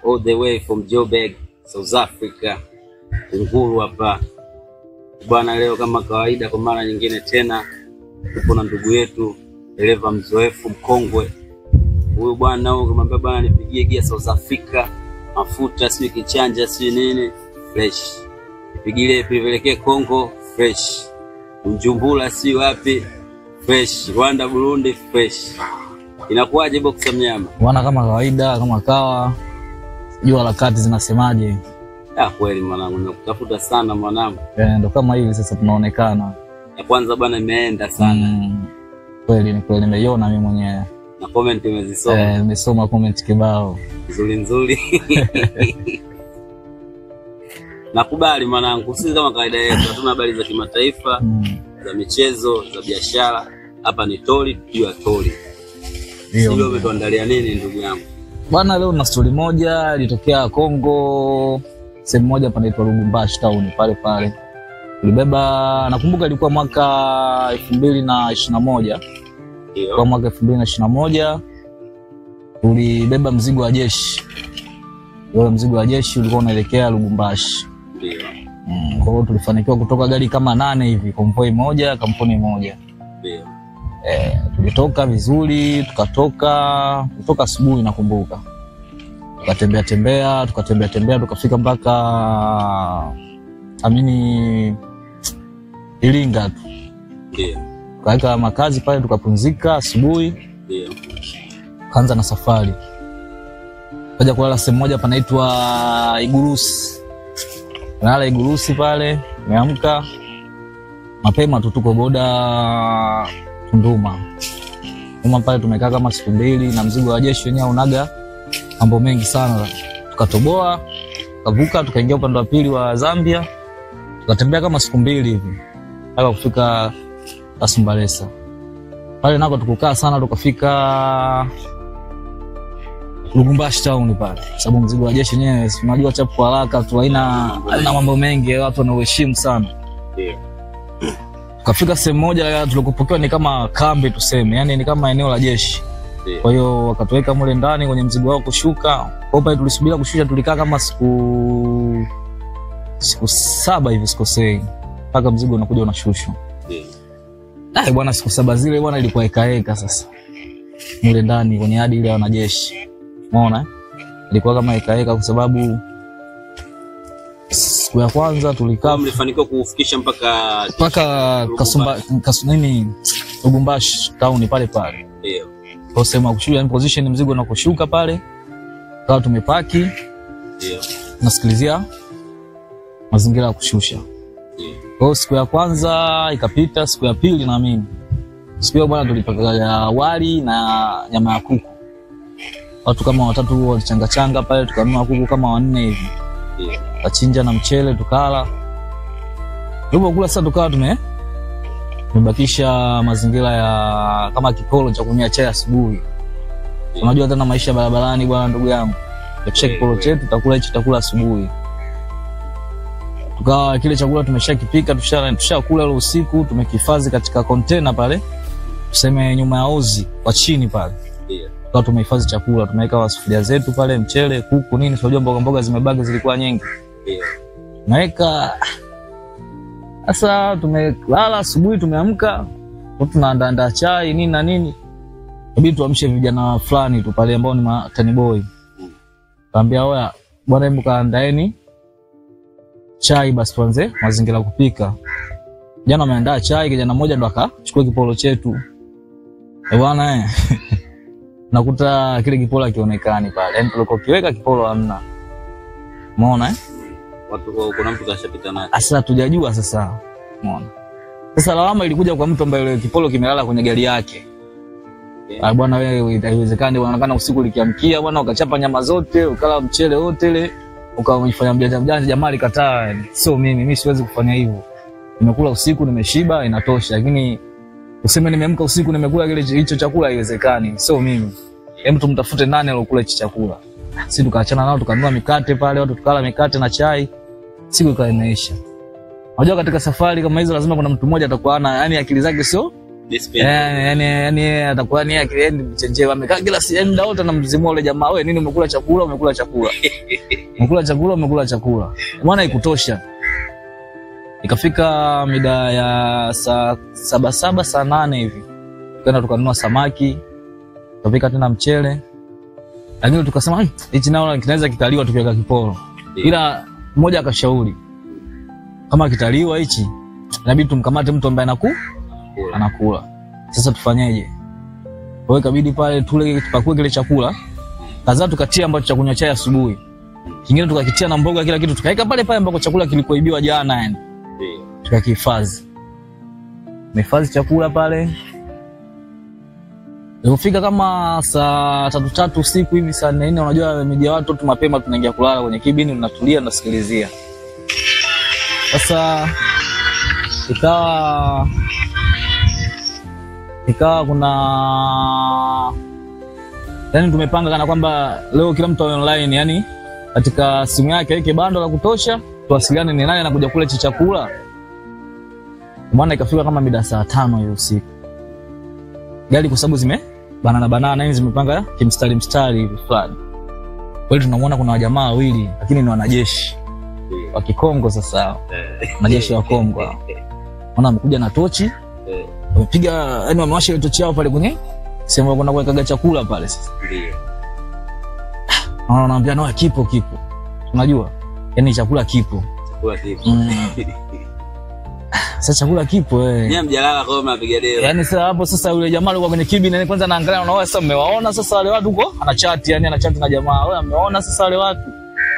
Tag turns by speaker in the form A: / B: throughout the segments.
A: all the way from Joburg, South Africa. Nguru hapa. Bwana, leo kama kawaida kwa mara nyingine tena tupo na ndugu yetu dereva mzoefu mkongwe. Huyu bwana huyu kumwambia bwana nipigie gia South Africa, mafuta sio kichanja sio nini, fresh. Nipigie pelekee Kongo, fresh. Mjumbula si wapi, fresh. Rwanda, Burundi, fresh. Inakuaje box mnyama?
B: Bwana kama kawaida, kama kawa. Jua harakati zinasemaje?
A: Kweli mwanangu, nakutafuta sana mwanangu.
B: Ndio kama hivi sasa tunaonekana.
A: Ya kwanza bwana imeenda sana.
B: Kweli ni kweli, nimeiona mimi mwenyewe.
A: Na comment umezisoma?
B: Nimesoma comment kibao.
A: Nzuri. Nakubali mwanangu, sisi kama kawaida yetu hatuna habari za kimataifa, za michezo, za biashara. Hapa ni Tori, tukiwa Tori. Sio umetuandalia nini ndugu yangu?
B: Bwana, leo na story moja ilitokea Kongo, sehemu moja panaitwa Lubumbashi town pale. Tulibeba, nakumbuka ilikuwa mwaka 2021.
A: Ndio.
B: Kwa mwaka 2021 tulibeba mzigo wa jeshi. Ule mzigo wa jeshi ulikuwa unaelekea Lubumbashi.
A: Ndio.
B: Kwa hiyo tulifanikiwa kutoka gari kama 8 hivi, konvoi moja, kampuni moja.
A: Ndio.
B: Tulitoka vizuri, tukatoka asubuhi nakumbuka. Tukatembea tukafika mpaka Iringa tu.
A: Ndio.
B: Tukaweka makazi pale tukapumzika asubuhi.
A: Ndio.
B: Kaanza na safari. Kaja kulala sehemu moja panaitwa Igurusi. Nalala Igurusi pale, nimeamka mapema tu, tuko boda Tunduma. Pale tumekaa kama siku 2 na mzigo wa jeshi wenyewe unaga mambo mengi sana. Tukatoboa, tukavuka, tukaingia upande wa pili wa Zambia. Tukatembea kama siku 2 hivi mpaka kufika Kasumbalesa. Pale nako tukukaa sana, tukafika Lubumbashi town pale. Sababu mzigo wa jeshi wenyewe unajua chapu haraka tu, haina mambo mengi, watu wanaheshimu sana.
A: Ndio.
B: Kafika sehemu moja tulikopokewa ni kama kambi tuseme, yani ni kama eneo la jeshi. Kwa hiyo wakatuweka mule ndani kwenye mzigo wao kushuka. Kwa hiyo tulisubiri kushusha, tulikaa kama siku 7 hivi sikosei, mpaka mzigo unakuja unashushwa. Bwana, siku 7 zile bwana ilikuwa ekaeka sasa. Mule ndani kwenye hadi ile wanajeshi. Umeona? Ilikuwa kama ekaeka kwa sababu siku ya kwanza tulikaa
A: mlifanikiwa kufikisha mpaka
B: Lubumbashi town pale.
A: Ndio.
B: Kwa sema kushusha ni position mzigo na kushuka pale. Kwa tumepaki.
A: Ndio.
B: Nasikilizia mazingira ya kushusha.
A: Ndio.
B: Kwa siku ya kwanza ikapita, siku ya pili naamini. Siku ya bwana tulipaka wali na nyama ya kuku. Watu kama 3 walichanga pale, tukanunua kuku kama 4 hivi.
A: Ndio.
B: Kachinja na mchele tukala. Ndipo kula sasa tukawa tumebakisha mazingira ya kama kipolo cha kunywa chai asubuhi. Unajua tena maisha barabarani bwana ndugu yangu. Tukacheki kipolo chetu, tutakula chakula asubuhi. Tukawa kile chakula tumeshakipika, tushakula ile usiku, tumekihifadhi katika container pale. Tuseme nyuma ya ozi kwa chini pale.
A: Ndio.
B: Kwa tumehifadhi chakula, tumeweka sufuria zetu pale, mchele, kuku nini, unajua mboga zimebaki zilikuwa nyingi.
A: Ndio.
B: Naweka sasa, tumelala asubuhi, tumeamka, tunaandaa chai nini na nini. Inabidi tuamshe vijana fulani tu pale ambao ni matani boy. Kaambia oya bwana, hebu kaandaeni chai basi tuanze mazingira kupika. Jana ameandaa chai, kijana mmoja ndo akachukua kipolo chetu. Bwana nakuta kile kipolo kionekani pale. Yaani tulikokiweka kipolo hamna. Umeona
A: Watu kuna mtu kashapita naye.
B: Sasa tujajua sasa. Umeona. Sasa lawama ilikuja kwa mtu ambaye ile kipolo kimelala kwenye gari yake. Bwana wewe haiwezekani, unaonekana usiku likiamkia bwana ukachapa nyama zote, ukala mchele wote ile, ukamfanya mjanja jamaa alikataa. Sio mimi siwezi kufanya hivyo. Nimekula usiku nimeshiba inatosha, lakini useme nimeamka usiku nimekula kile hicho chakula haiwezekani. Sio mimi. Hebu tumtafute nani alokula hicho chakula. Sisi tukaachana nao, tukanunua mikate pale, watu tukala mikate na chai. Siku ikaisha. Unajua katika safari kama hizo lazima kuna mtu mmoja atakuwa yani akili zake sio Yani atakuwa ni akili mchenjewa amekaa kila sehemu muda wote anamzimua yule jamaa, wewe nini umekula chakula umekula chakula bwana ikutosha. Ikafika mida ya saa 7 saa 8 hivi tukaenda tukanunua samaki, tukapika tena mchele, lakini tukasema hichi nao kinaweza kitaliwa tukiweka kiporo, ila mmoja akashauri kama kitaliwa hichi inabidi tumkamate mtu ambaye anakula. Sasa tufanyeje? Kwa hiyo ikabidi pale tule tupakue kile chakula. Kaza tukatia ambacho cha kunywa chai asubuhi. Kingine tukakitia na mboga kila kitu tukaweka pale pale ambako chakula kilikoibiwa jana yani. Tukakihifadhi. Tumehifadhi chakula pale. Ilipofika kama saa 3 usiku hivi saa 4 unajua media watu tu mapema tunaingia kulala kwenye kibini tunatulia tunasikilizia. Sasa ikawa kuna yani tumepanga kana kwamba leo kila mtu online yani katika simu yake aweke bando la kutosha tuwasiliane ni nani anakuja kula chakula. Maana ikafika kama mida saa 5 hiyo usiku. Gari kwa sababu zime banana hizi zimepanga kimstari hivi fulani. Kwa hiyo tunamuona kuna wajamaa wawili lakini ni wanajeshi wa Kikongo. Sasa wanajeshi wa Kongo wana wamekuja na tochi, wamepiga yani wamewasha ile tochi yao pale kwenye sehemu ya kwenda kuweka chakula pale. Sasa ndio wanaambia no kipo unajua yani chakula kipo sasa chakula kipo
A: nyie mjalala kwa mnapiga deo
B: yani. Sasa hapo sasa yule jamaa alikuwa kwenye kibini kwanza anaangalia unaona sasa mmewaona sasa wale watu huko anachati yani anachati na jamaa wewe ameona sasa wale watu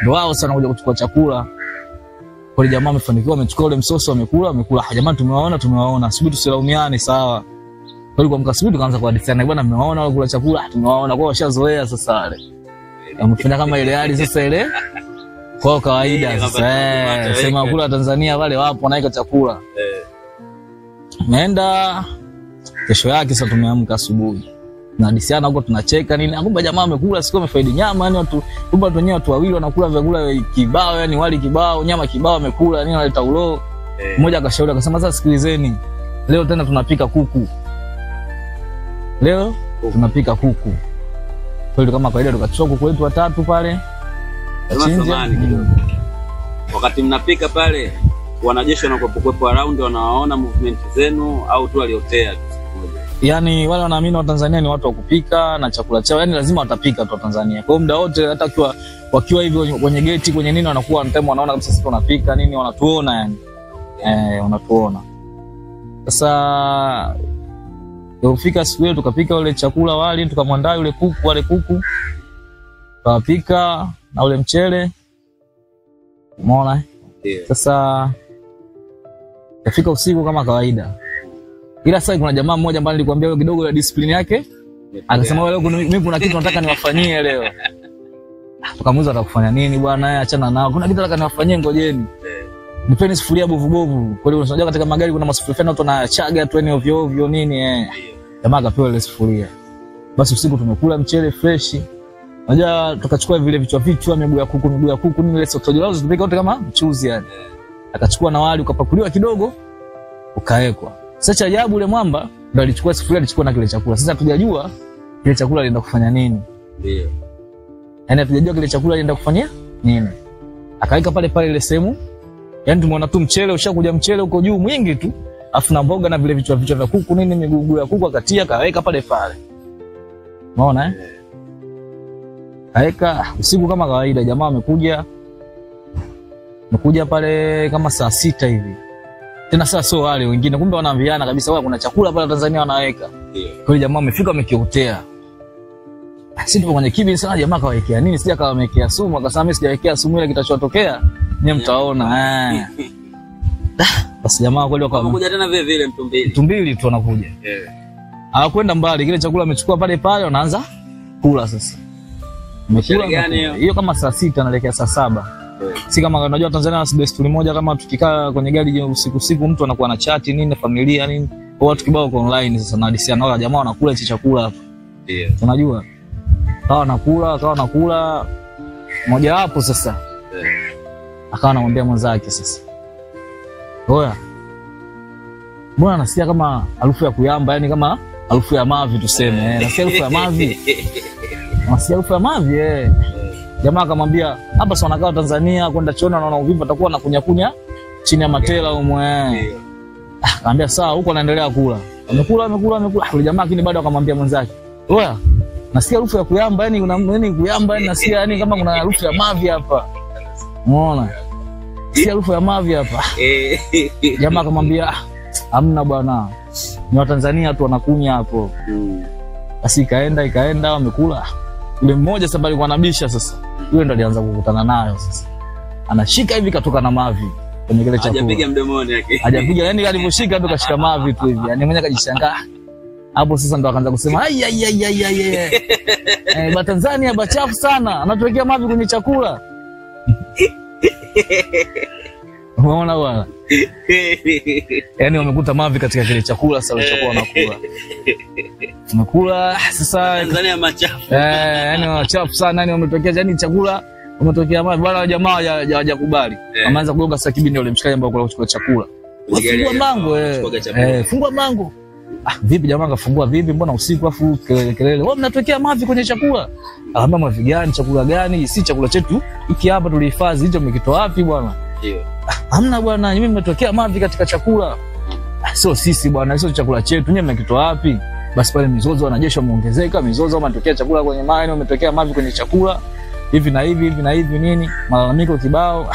B: ndio wao sana kuja kuchukua chakula. Wale jamaa wamefanikiwa wamechukua ule msoso wamekula jamaa tumewaona subiri tusilaumiane sawa. Kwa hiyo mkasubiri tukaanza kuhadithiana bwana mmewaona wale kula chakula tumewaona kwa washazoea sasa wale wamefanya kama ile hali sasa ile kwa kawaida sasa sema kula Tanzania wale wapo wanaika chakula. Naenda kesho yake sasa tumeamka asubuhi na disiana huko tunacheka nini akumba jamaa amekula siku amefaidi nyama yani watu kumbe watu wenyewe watu wawili wanakula vyakula kibao yani wali kibao nyama kibao amekula nini analeta ulo. Mmoja akashauri akasema sasa sikilizeni leo tena tunapika kuku. Kwa hiyo kama kawaida tukachukua kuku wetu watatu pale.
A: Wakati mnapika pale wanajeshi wanakopokuepo around wanaona movement zenu au tu waliotea moja.
B: Yani wale wanaamini wa Tanzania ni watu wa kupika na chakula chao yani lazima watapika tu Tanzania. Kwa hiyo muda wote hata wakiwa hivi kwenye gate kwenye nini wanakuwa time wanaona kabisa sisi tunapika nini wanatuona yani. Wanatuona. Sasa tulifika siku ile tukapika ule chakula wali tukamwandaa yule kuku tukapika na ule mchele. Umeona? Sasa kafika usiku kama kawaida. Ila sasa kuna jamaa mmoja ambaye nilikwambia kidogo ya discipline yake akasema leo mimi kuna kitu nataka niwafanyie leo. Tukamuuliza atakufanya nini bwana achana nao. Kuna kitu nataka niwafanyie ngojeni. Nipeni sufuria bovu. Kwa hiyo unajua katika magari kuna masufuria fulani watu wanachaga tu ni ovyo nini Jamaa akapewa ile sufuria. Basi usiku tumekula mchele fresh. Unajua tukachukua vile vichwa miguu ya kuku nini ile sotojo lao tupika wote kama mchuzi yani. Akachukua na wali ukapakuliwa kidogo ukaekwa. Sasa ajabu yule mwamba ndio alichukua sufuria alichukua na kile chakula. Sasa hatujajua kile chakula alienda kufanya nini.
A: Ndio.
B: Yaani hatujajua kile chakula alienda kufanyia nini. Akaweka pale ile sehemu. Yaani tumeona tu mchele ushakuja mchele uko juu mwingi tu. Afu na mboga na vile vichwa vya kuku nini miguu ya kuku akatia kaweka pale. Unaona Kaeka usiku kama kawaida jamaa amekuja pale kama saa 6 hivi. Tena sasa sio wale wengine kumbe wanaambiana kabisa wewe kuna chakula pale Tanzania wanaweka. Kwa hiyo jamaa amefika amekiotea. Sisi tupo kwenye kibi sana jamaa kawekea nini sija kawekea sumu akasema mimi sijawekea sumu ile kitachotokea nyie mtaona. Basi jamaa kweli
A: wakakuja tena vile
B: mtumbili tu wanakuja. Hawakwenda mbali kile chakula amechukua pale wanaanza kula sasa.
A: Umekula
B: hiyo kama saa 6 naelekea saa 7. Si kama unajua Tanzania na desturi moja kama tukikaa kwenye gari usiku mtu anakuwa na chat nini familia nini. Kwa watu kibao kwa online sasa na hadisiana wala jamaa wanakula hicho chakula hapa.
A: Ndio.
B: Unajua? Kawa nakula moja hapo sasa. Akawa anamwambia mwenzake sasa. Oya. mbona nasikia kama harufu ya kuyamba, yani kama harufu ya mavi tuseme. Nasikia harufu ya mavi. Nasikia harufu ya mavi. Jamaa akamwambia, hapa si wanakaa Tanzania, kwenda chooni wanaona uvivu atakuwa na kunya chini ya matela huko. Akamwambia sawa, huko anaendelea kula. Amekula. Yule jamaa lakini bado akamwambia mwenzake, "Oya, nasikia harufu ya kuyamba, yani una nini kuyamba, yani nasikia yani kama kuna harufu ya mavi hapa." Umeona? Nasikia harufu ya mavi hapa. Jamaa akamwambia, "Hamna bwana. Ni wa Tanzania tu wanakunya hapo." Basi ikaenda wamekula. Yule mmoja sasa alikuwa anabisha sasa. Yule ndo alianza kukutana nayo sasa. Anashika hivi katoka na mavi kwenye kile chakula.
A: Hajapiga mdomoni yake.
B: Hajapiga, yani alivyoshika tu kashika mavi tu hivi. Yani mwenyewe akajishangaa. Hapo sasa ndo akaanza kusema ai. Ba Tanzania bachafu sana. Anatuwekea mavi kwenye chakula. Umeona bwana? Yani wamekuta mavi katika kile chakula sasa walichokuwa wanakula. Wamekula sasa
A: Tanzania machafu.
B: Yani machafu sana, yani wametokea yani chakula umetokea mavi. Bwana jamaa hawajakubali. Ameanza kugonga sasa kibindi yule mshikaji ambaye kuchukua chakula. Fungua mango fungua mango. Vipi jamaa kafungua vipi? Mbona usiku afu kelele. Wewe mnatokea mavi kwenye chakula. Akamwambia mavi gani? Chakula gani? Si chakula chetu. Hiki hapa tulihifadhi, hicho mmekitoa wapi bwana?
A: Ndio.
B: Hamna bwana, mimi mmetokea mavi katika chakula. Sio sisi bwana, sio chakula chetu. Nyinyi mmekitoa wapi? Basi pale mizozo wanajeshi wameongezeka, mizozo wametokea chakula kwenye maji, wametokea mavi kwenye chakula. Hivi na hivi nini? Malalamiko kibao.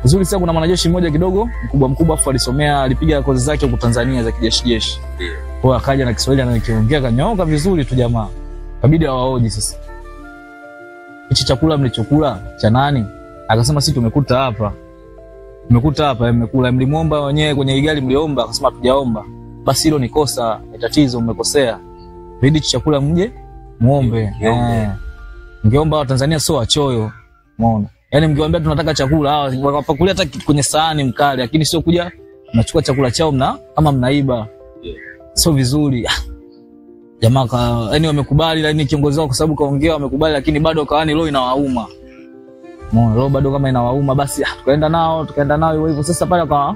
B: Uzuri sasa kuna mwanajeshi mmoja kidogo mkubwa afu alisomea, alipiga kozi zake huko Tanzania za kijeshi. Kwa akaja na Kiswahili anakiongea kanyooka vizuri tu jamaa. Kabidi awaoji sasa. Hichi chakula mlichokula cha nani? Akasema sisi tumekuta hapa. Mmekula, mlimuomba wenyewe kwenye gari mliomba, akasema tujaomba. Basi hilo ni kosa, ni tatizo, mmekosea. Bidi chakula mje muombe. Mngeomba wa Tanzania sio wachoyo. Umeona? Yaani mngewaambia tunataka chakula, hawa wakapakulia hata kwenye sahani mkali, lakini sio kuja mnachukua chakula chao ama mnaiba. Sio vizuri. Jamaa yani wamekubali, lakini kiongozi wao kwa sababu kaongea wamekubali, lakini bado kaani roho inawauma. Roho bado kama inawauma. Basi tukaenda nao hivyo. Sasa pale kwa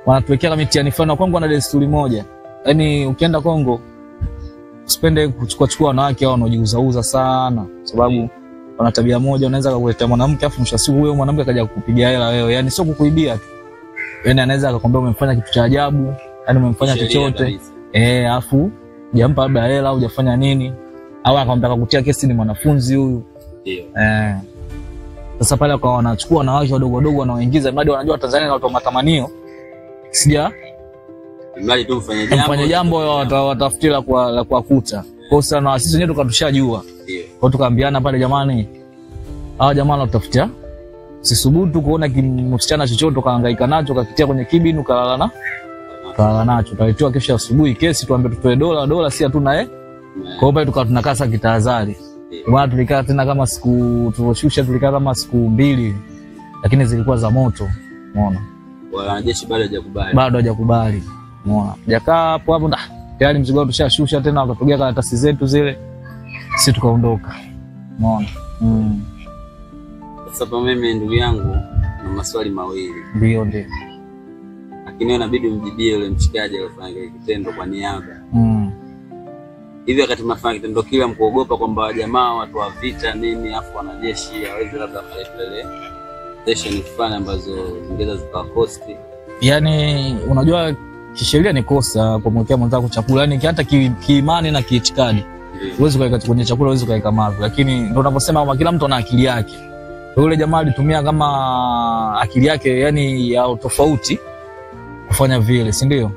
B: wanatuwekea mitihani fulani. Kongo wana desturi moja, yani ukienda Kongo usipende kuchukua wanawake hao wanaojiuza sana, sababu wana tabia moja, unaweza kukuletea mwanamke afu mshasiku huyo mwanamke akaja kukupigia hela wewe, yani sio kukuibia tu, yani anaweza akakwambia umemfanya kitu cha ajabu, yani umemfanya chochote afu hujampa labda hela au hujafanya nini, au akamtaka kutia kesi ni mwanafunzi huyu.
A: Ndio.
B: Sasa pale kwa wanachukua wanawake wadogo wanaoingiza, mradi wanajua Tanzania na watu wa matamanio. Sija
A: mradi tu mfanye
B: jambo watafutia la kuwakuta. Kwa sababu na sisi wenyewe tukatushajua.
A: Ndio.
B: Kwa tukaambiana pale, jamani, hawa jamaa wanatafutia, sisubutu kuona msichana chochote tukahangaika nacho kakitia kwenye kibinu kalala nacho. Tukaitoa kesho asubuhi kesi, tuambie tutoe dola si hatuna Kwa hiyo tunakaa sasa kitahadhari. Bwana tulikaa tena kama tulishusha kama siku 2, lakini zilikuwa za moto. Umeona?
A: Wanajeshi bado hajakubali.
B: Umeona? Jakaa hapo tayari mzigo wetu tushashusha tena, wakatugea karatasi zetu zile. Sisi tukaondoka. Umeona?
A: Sasa kwa mimi ndugu yangu na maswali mawili.
B: Ndio.
A: Lakini inabidi umjibie yule mshikaji aliyofanya kile kitendo kwa niaba. Hivi wakati mnafanya kitendo kile mkuogopa kwamba jamaa watu wa vita nini afu wanajeshi hawezi labda kuleta station fulani ambazo zingeza zikakosti? Yaani unajua kisheria ni kosa kumwekea mwenzako chakula, yani hata kiimani na kiitikadi. Huwezi kuweka kwenye chakula, huwezi kuweka mavi, lakini ndio unaposema kama kila mtu ana akili yake. Yule jamaa alitumia kama akili yake yani ya tofauti kufanya vile, si ndio?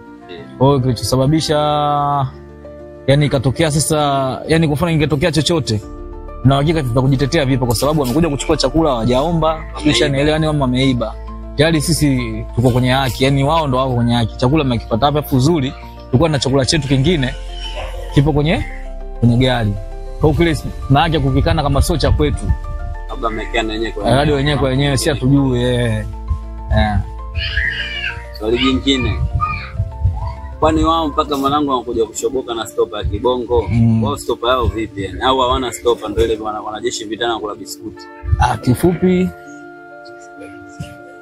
A: Kwa hiyo kilichosababisha yani ikatokea sasa, yani kwa mfano ingetokea chochote na hakika tutakujitetea vipi, kwa sababu wamekuja kuchukua chakula hawajaomba, kisha nielewa ni kama wameiba. Tayari sisi tuko kwenye haki, yani wao ndo wako kwenye haki. Chakula mmekipata hapa fuzuri, tulikuwa na chakula chetu kingine kipo kwenye gari. Kwa hiyo kile na haki kukikana kama sio cha kwetu. Labda mmekana wenyewe kwa
B: radio wenyewe kwa wenyewe, si atujue.
A: Swali jingine. Kwani wao mpaka mwanangu wanakuja kushoboka na stopa ya kibongo? Wao stopa yao vipi yani? Au hawana stopa ndio ile wanajeshi vitana kula biskuti?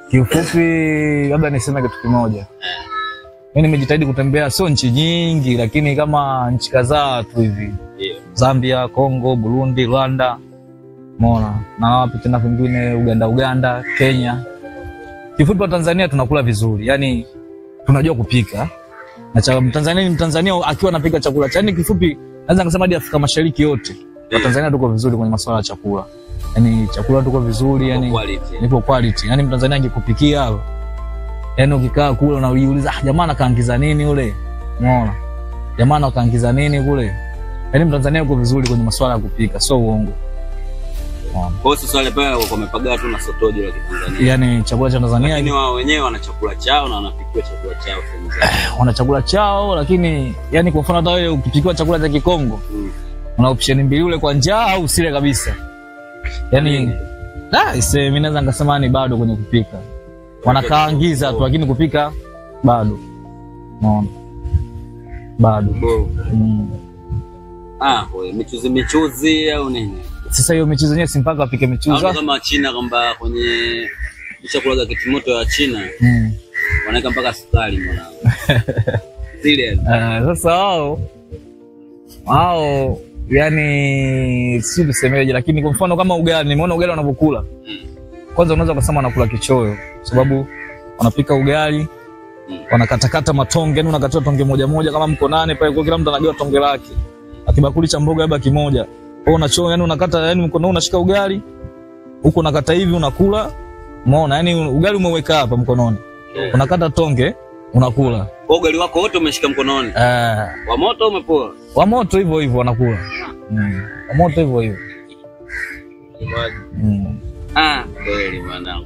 B: Kiufupi labda niseme kitu kimoja. Mimi nimejitahidi kutembea sio nchi nyingi lakini kama nchi kadhaa tu hivi. Zambia, Kongo, Burundi, Rwanda. Umeona? Na wapi tena vingine Uganda, Kenya. Kifupi Tanzania tunakula vizuri. Yaani tunajua kupika. Na Tanzania ni Mtanzania akiwa anapika chakula. Yaani kifupi naweza kusema hadi Afrika Mashariki yote. Tanzania tuko vizuri kwenye masuala ya chakula. Yaani chakula tuko vizuri, yani nipo quality. Yaani Mtanzania angekupikia hapo. Yaani ukikaa kule unajiuliza jamaa anakaangiza nini yule? Umeona? Jamaa anakaangiza nini kule? Yaani Mtanzania uko vizuri kwenye masuala ya kupika, sio uongo.
A: Kwa hiyo swali pale wamepagaa tu na sotojo la Kitanzania.
B: Yaani chakula cha Tanzania
A: lakini wao wenyewe wana chakula chao na wanapikiwa chakula chao sehemu zao.
B: Wana chakula chao lakini yani kwa mfano hata wewe ukipikiwa chakula cha Kikongo, una option mbili, ule kwa njaa au usile kabisa. Yaani mimi naweza ngasema ni bado kwenye kupika. Wanakaangiza tu lakini kupika bado. Unaona? Bado.
A: Wewe michuzi au nini?
B: Sasa hiyo michuzi yenyewe si mpaka apike michuzi.
A: Kama China kwamba kwenye chakula za kitimoto ya China wanaweka mpaka sukari mwanangu. Serious.
B: Sasa wao yani si tusemeje, lakini kwa mfano kama ugali, nimeona ugali wanapokula. Kwanza unaweza kusema wanakula kichoyo sababu wanapika ugali wanakatakata matonge, yani unakatoa tonge moja moja kama mko 8 pale, kwa kila mtu anajua tonge lake. Akibakuli cha mboga labda kimoja. Wewe unachoa, yani unakata, yani mkono unashika ugali huko unakata hivi unakula. Umeona? Yani ugali umeweka hapa mkononi. Unakata tonge unakula.
A: Kwa ugali wako wote umeshika mkononi. Wa moto umepoa.
B: Wa moto hivyo hivyo wanakula. Wa moto hivyo hivyo.
A: Kweli mwanangu.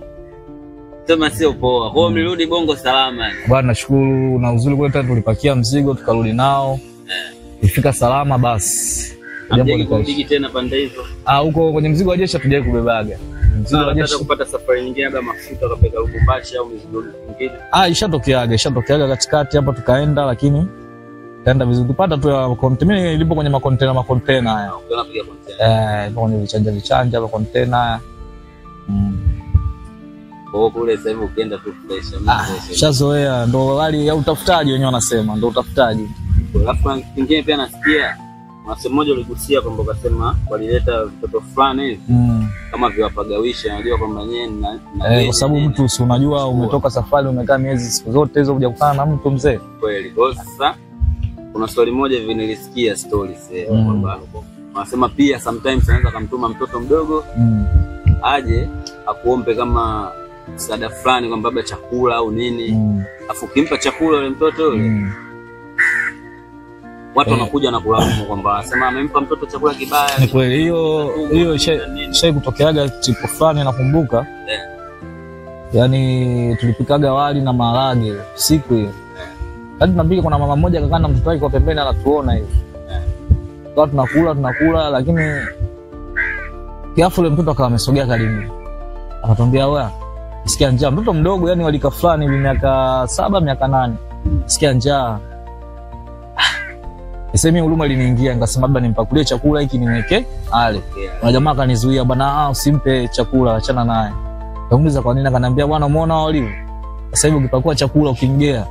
A: Sema sio poa. Kwa mlirudi Bongo salama.
B: Bwana nashukuru, na uzuri kwetu tulipakia mzigo tukarudi nao. Ifika salama basi.
A: Jambo likubidi tena pande hizo.
B: Huko kwenye mzigo wa jeshi tujaje kubebaga.
A: Mzigo wa jeshi kupata safari nyingine labda mafuta kapeka Lubumbashi au mzigo mwingine.
B: Ishatokeaga katikati hapa tukaenda, lakini kaenda vizuri. Tupata tu ya container, mimi nilipo kwenye makontena haya.
A: Unapiga container.
B: Kwenye vichanja vya container haya.
A: Kwa kule sasa hivi ukienda tu fresh.
B: Shazoea, ndo hali ya utafutaji wenyewe wanasema, ndo utafutaji.
A: Alafu kingine pia nasikia mwanamke mmoja aligusia kwamba akasema walileta mtoto fulani hivi kama viwapagawisha, unajua kwamba yeye
B: kwa sababu mtu si unajua umetoka safari umekaa miezi siku zote hizo kuja kukutana na mtu mzee.
A: Kweli. Kwa sasa kuna story moja hivi nilisikia stories kwamba wanasema pia sometimes anaweza kumtuma mtoto mdogo aje akuombe kama msaada fulani kwamba baba chakula au nini. Afu kimpa chakula yule mtoto yule watu wanakuja na kulaumu kwamba anasema amempa mtoto chakula kibaya.
B: Ni kweli hiyo shay kutokeaga tipo fulani nakumbuka. Yaani tulipikaga wali na maharage siku hiyo. Hadi tunapika, kuna mama mmoja akakaa na mtoto wake kwa pembeni anatuona hivi. Kwa tunakula lakini kiafu yule mtoto akawa amesogea karibu. Akatuambia wewe sikia njaa, mtoto mdogo yani walika fulani hivi miaka 7 miaka 8. Sikia njaa. Nisemi huruma iliniingia, nikasema labda nimpakulie chakula hiki niweke ale. Na jamaa akanizuia, bwana usimpe chakula, achana naye. Kamuuliza kwa nini, akaniambia bwana umeona walivyo. Sasa hivi ukipakua chakula ukimgea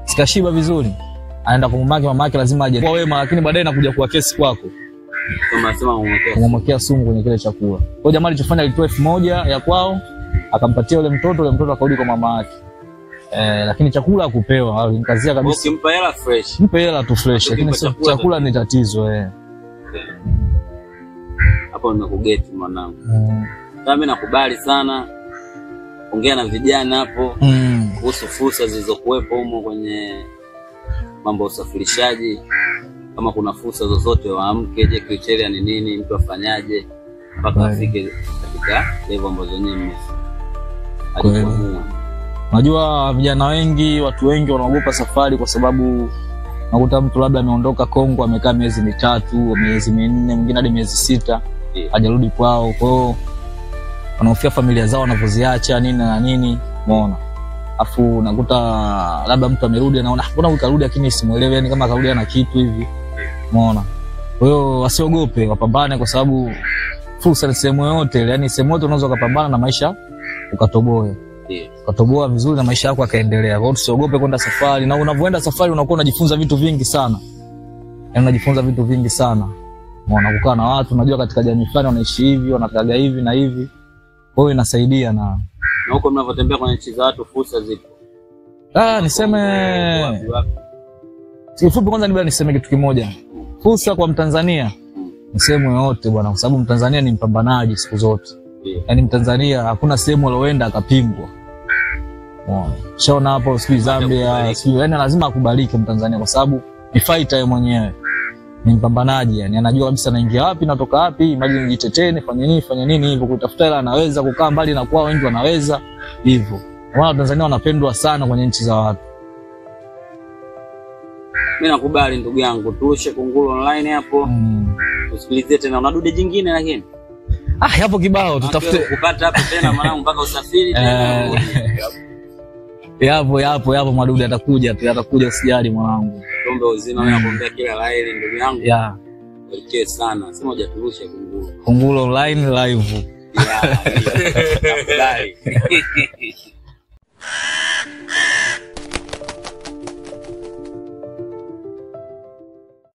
B: sikashiba vizuri, anaenda kwa mama yake lazima aje kwa wema, lakini baadaye inakuja kuwa kesi kwako.
A: Kama anasema
B: umemwekea sumu kwenye kile chakula. Kwa jamaa alichofanya alitoa 1000 ya kwao, akampatia yule mtoto akarudi kwa mama yake. Lakini chakula hakupewa, alikazia kabisa.
A: Ukimpa hela fresh.
B: Mpe hela tu fresh, lakini chakula ni tatizo
A: Hapo nimekugeti mwanangu. Kama mimi nakubali sana. Ongea na vijana hapo kuhusu fursa zilizokuwepo humo kwenye mambo ya usafirishaji. Kama kuna fursa zozote waamke, je criteria ni nini, mtu afanyaje mpaka afike katika level ambazo nyinyi mmefikia.
B: Unajua vijana wengi, watu wengi wanaogopa safari kwa sababu nakuta mtu labda ameondoka Kongo amekaa miezi 3, miezi 4, mwingine hadi miezi 6 hajarudi kwao. Kwa hiyo wanahofia familia zao wanapoziacha nini na nini, umeona. Afu nakuta labda mtu amerudi anaona mbona ukarudi lakini simuelewi, yani kama karudi ana kitu hivi, umeona. Kwa hiyo wasiogope, wapambane kwa sababu fursa ni sehemu yote, yani sehemu yote unaweza kupambana na maisha ukatoboe. Ukatoboa vizuri na maisha yako yakaendelea. Kwa hiyo tusiogope kwenda safari, na unavyoenda safari unakuwa unajifunza vitu vingi sana. Yaani unajifunza vitu vingi sana. Unaona kukaa na watu, unajua katika jamii fulani wanaishi hivi, wanakaga hivi na hivi. Kwa hiyo inasaidia na
A: huko mnavotembea kwenye nchi za watu fursa zipo.
B: Niseme kifupi kwanza nibali niseme kitu kimoja. Fursa kwa Mtanzania ni sehemu yote bwana, kwa sababu Mtanzania ni mpambanaji siku zote. Yaani Mtanzania hakuna sehemu aloenda akapingwa. Shaona hapo sijui Zambia, sijui yaani lazima akubalike Mtanzania kwa sababu ni fighter yeye mwenyewe. Ni mpambanaji yani, anajua kabisa naingia wapi natoka wapi, imagine nijitetee fanye nini hivyo, kutafuta hela anaweza, kukaa mbali na kwao wengi wanaweza hivyo. Wao Tanzania wanapendwa sana kwenye nchi za watu.
A: Mimi nakubali ndugu yangu, tuoshe Kunguru Online hapo. Usikilizie tena una dude jingine lakini.
B: Hapo kibao tutafute
A: kupata hapo tena mwanangu mpaka usafiri tena.
B: Yapo madude atakuja usijali mwanangu.
A: Tuombe uzima na kuombea kila laheri ndugu yangu. Barikiwe sana. Sema hujaturusha Kunguru.
B: Kunguru Online live.
A: Nakubali.